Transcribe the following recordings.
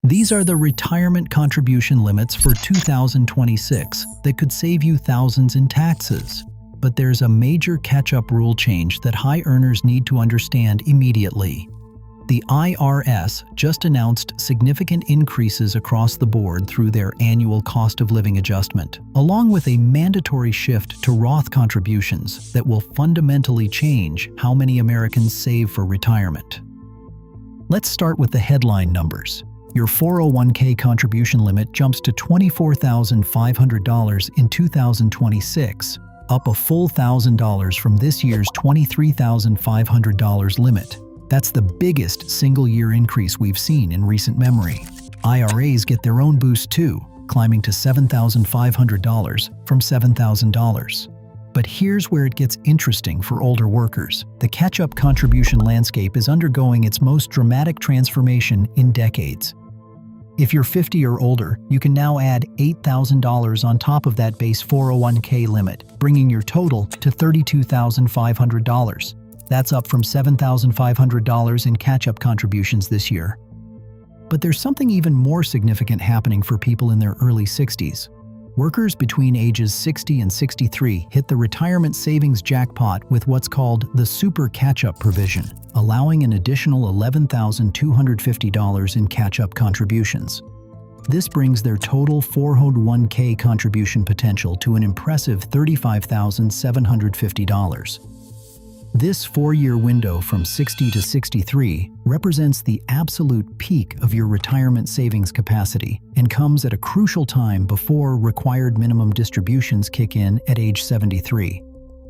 These are the retirement contribution limits for 2026 that could save you thousands in taxes. But there's a major catch-up rule change that high earners need to understand immediately. The IRS just announced significant increases across the board through their annual cost of living adjustment, along with a mandatory shift to Roth contributions that will fundamentally change how many Americans save for retirement. Let's start with the headline numbers. Your 401k contribution limit jumps to $24,500 in 2026, up a full $1,000 from this year's $23,500 limit. That's the biggest single-year increase we've seen in recent memory. IRAs get their own boost too, climbing to $7,500 from $7,000. But here's where it gets interesting for older workers. The catch-up contribution landscape is undergoing its most dramatic transformation in decades. If you're 50 or older, you can now add $8,000 on top of that base 401k limit, bringing your total to $32,500. That's up from $7,500 in catch-up contributions this year. But there's something even more significant happening for people in their early 60s. Workers between ages 60 and 63 hit the retirement savings jackpot with what's called the Super Catch-Up provision, allowing an additional $11,250 in catch-up contributions. This brings their total 401k contribution potential to an impressive $35,750. This 4-year window from 60 to 63 represents the absolute peak of your retirement savings capacity and comes at a crucial time before required minimum distributions kick in at age 73.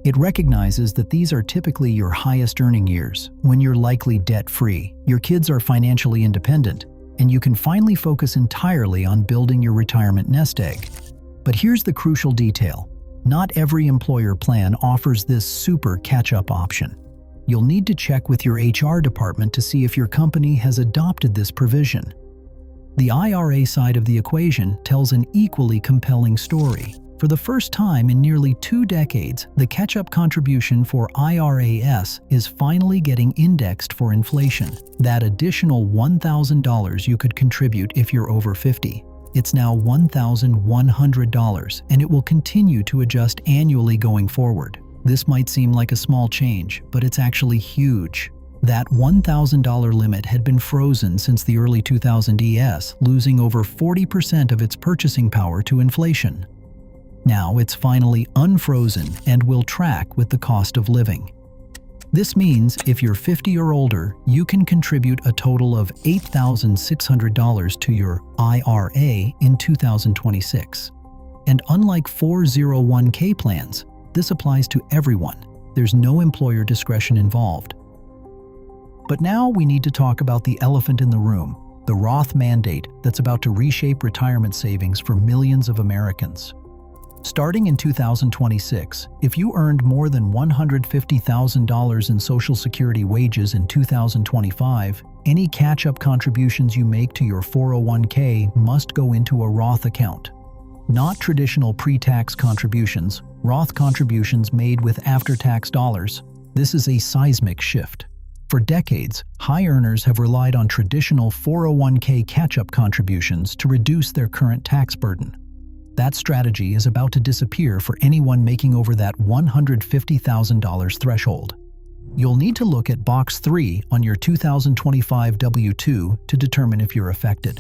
It recognizes that these are typically your highest earning years, when you're likely debt-free, your kids are financially independent, and you can finally focus entirely on building your retirement nest egg. But here's the crucial detail. Not every employer plan offers this super catch-up option. You'll need to check with your HR department to see if your company has adopted this provision. The IRA side of the equation tells an equally compelling story. For the first time in nearly 2 decades, the catch-up contribution for IRAs is finally getting indexed for inflation. That additional $1,000 you could contribute if you're over 50. It's now $1,100, and it will continue to adjust annually going forward. This might seem like a small change, but it's actually huge. That $1,000 limit had been frozen since the early 2000s, losing over 40% of its purchasing power to inflation. Now it's finally unfrozen and will track with the cost of living. This means if you're 50 or older, you can contribute a total of $8,600 to your IRA in 2026. And unlike 401k plans, this applies to everyone. There's no employer discretion involved. But now we need to talk about the elephant in the room, the Roth mandate that's about to reshape retirement savings for millions of Americans. Starting in 2026, if you earned more than $150,000 in Social Security wages in 2025, any catch-up contributions you make to your 401k must go into a Roth account. Not traditional pre-tax contributions, Roth contributions made with after-tax dollars. This is a seismic shift. For decades, high earners have relied on traditional 401k catch-up contributions to reduce their current tax burden. That strategy is about to disappear for anyone making over that $150,000 threshold. You'll need to look at Box 3 on your 2025 W-2 to determine if you're affected.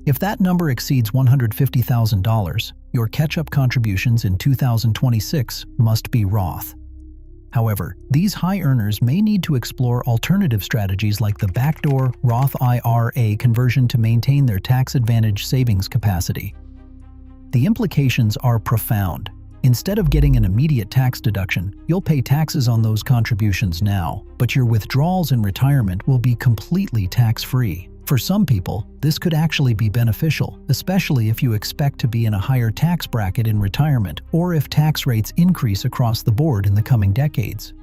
If that number exceeds $150,000, your catch-up contributions in 2026 must be Roth. However, these high earners may need to explore alternative strategies like the backdoor Roth IRA conversion to maintain their tax-advantaged savings capacity. The implications are profound. Instead of getting an immediate tax deduction, you'll pay taxes on those contributions now, but your withdrawals in retirement will be completely tax-free. For some people, this could actually be beneficial, especially if you expect to be in a higher tax bracket in retirement or if tax rates increase across the board in the coming decades.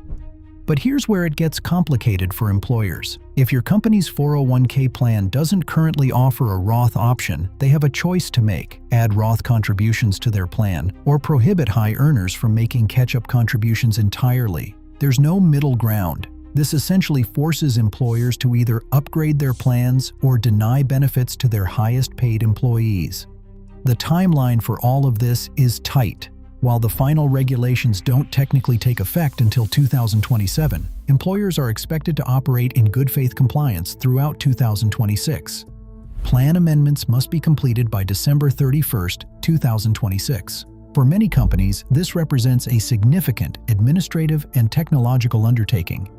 But here's where it gets complicated for employers. If your company's 401k plan doesn't currently offer a Roth option, they have a choice to make: add Roth contributions to their plan or prohibit high earners from making catch-up contributions entirely. There's no middle ground. This essentially forces employers to either upgrade their plans or deny benefits to their highest-paid employees. The timeline for all of this is tight. While the final regulations don't technically take effect until 2027, employers are expected to operate in good faith compliance throughout 2026. Plan amendments must be completed by December 31, 2026. For many companies, this represents a significant administrative and technological undertaking.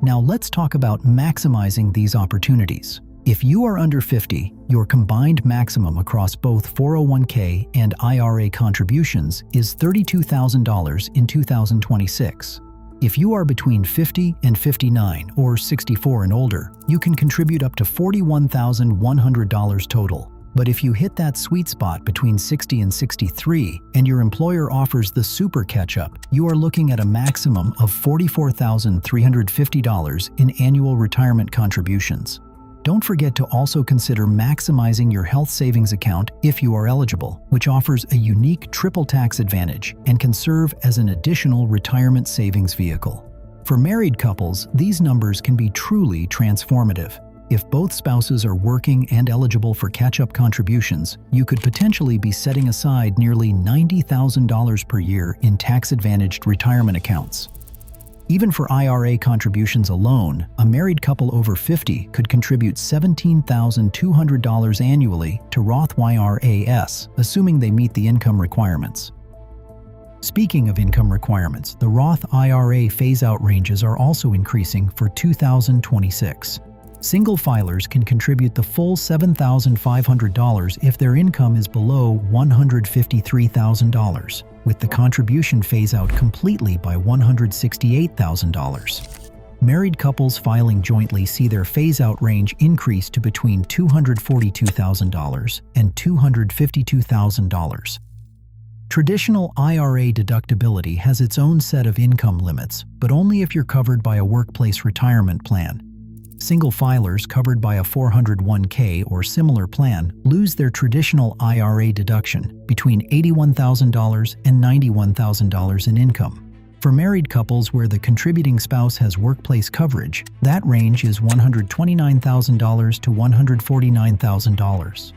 Now let's talk about maximizing these opportunities. If you are under 50, your combined maximum across both 401k and IRA contributions is $32,000 in 2026. If you are between 50 and 59 or 64 and older, you can contribute up to $41,100 total. But if you hit that sweet spot between 60 and 63 and your employer offers the super catch-up, you are looking at a maximum of $44,350 in annual retirement contributions. Don't forget to also consider maximizing your health savings account if you are eligible, which offers a unique triple tax advantage and can serve as an additional retirement savings vehicle. For married couples, these numbers can be truly transformative. If both spouses are working and eligible for catch-up contributions, you could potentially be setting aside nearly $90,000 per year in tax-advantaged retirement accounts. Even for IRA contributions alone, a married couple over 50 could contribute $17,200 annually to Roth IRAs, assuming they meet the income requirements. Speaking of income requirements, the Roth IRA phase-out ranges are also increasing for 2026. Single filers can contribute the full $7,500 if their income is below $153,000, with the contribution phase-out completely by $168,000. Married couples filing jointly see their phase-out range increase to between $242,000 and $252,000. Traditional IRA deductibility has its own set of income limits, but only if you're covered by a workplace retirement plan. Single filers covered by a 401k or similar plan lose their traditional IRA deduction between $81,000 and $91,000 in income. For married couples where the contributing spouse has workplace coverage, that range is $129,000 to $149,000.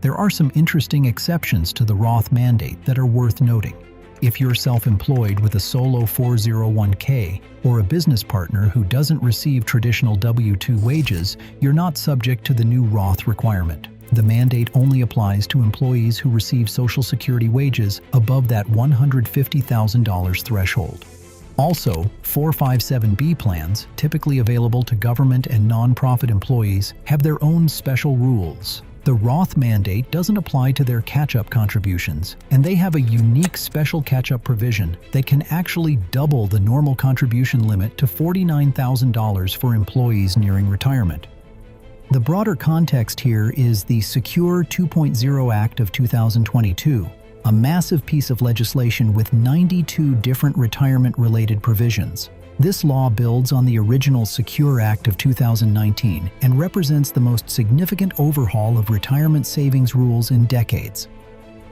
There are some interesting exceptions to the Roth mandate that are worth noting. If you're self-employed with a solo 401k or a business partner who doesn't receive traditional W-2 wages, you're not subject to the new Roth requirement. The mandate only applies to employees who receive Social Security wages above that $150,000 threshold. Also, 457B plans, typically available to government and nonprofit employees, have their own special rules. The Roth mandate doesn't apply to their catch-up contributions, and they have a unique special catch-up provision that can actually double the normal contribution limit to $49,000 for employees nearing retirement. The broader context here is the Secure 2.0 Act of 2022, a massive piece of legislation with 92 different retirement-related provisions. This law builds on the original Secure Act of 2019 and represents the most significant overhaul of retirement savings rules in decades.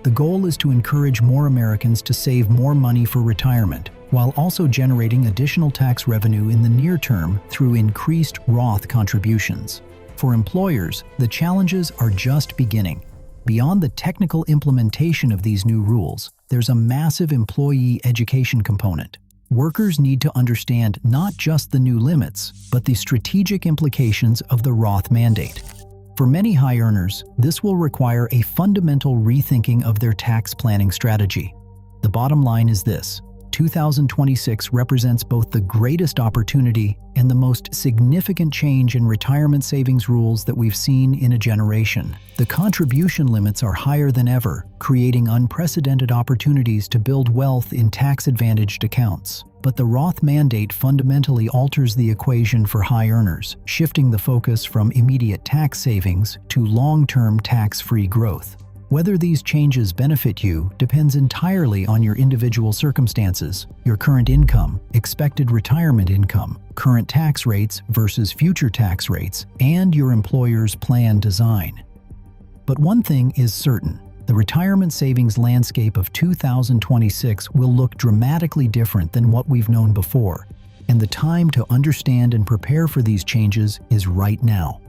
The goal is to encourage more Americans to save more money for retirement, while also generating additional tax revenue in the near term through increased Roth contributions. For employers, the challenges are just beginning. Beyond the technical implementation of these new rules, there's a massive employee education component. Workers need to understand not just the new limits, but the strategic implications of the Roth mandate. For many high earners, this will require a fundamental rethinking of their tax planning strategy. The bottom line is this: 2026 represents both the greatest opportunity and the most significant change in retirement savings rules that we've seen in a generation. The contribution limits are higher than ever, creating unprecedented opportunities to build wealth in tax-advantaged accounts. But the Roth mandate fundamentally alters the equation for high earners, shifting the focus from immediate tax savings to long-term tax-free growth. Whether these changes benefit you depends entirely on your individual circumstances, your current income, expected retirement income, current tax rates versus future tax rates, and your employer's plan design. But one thing is certain: the retirement savings landscape of 2026 will look dramatically different than what we've known before. And the time to understand and prepare for these changes is right now.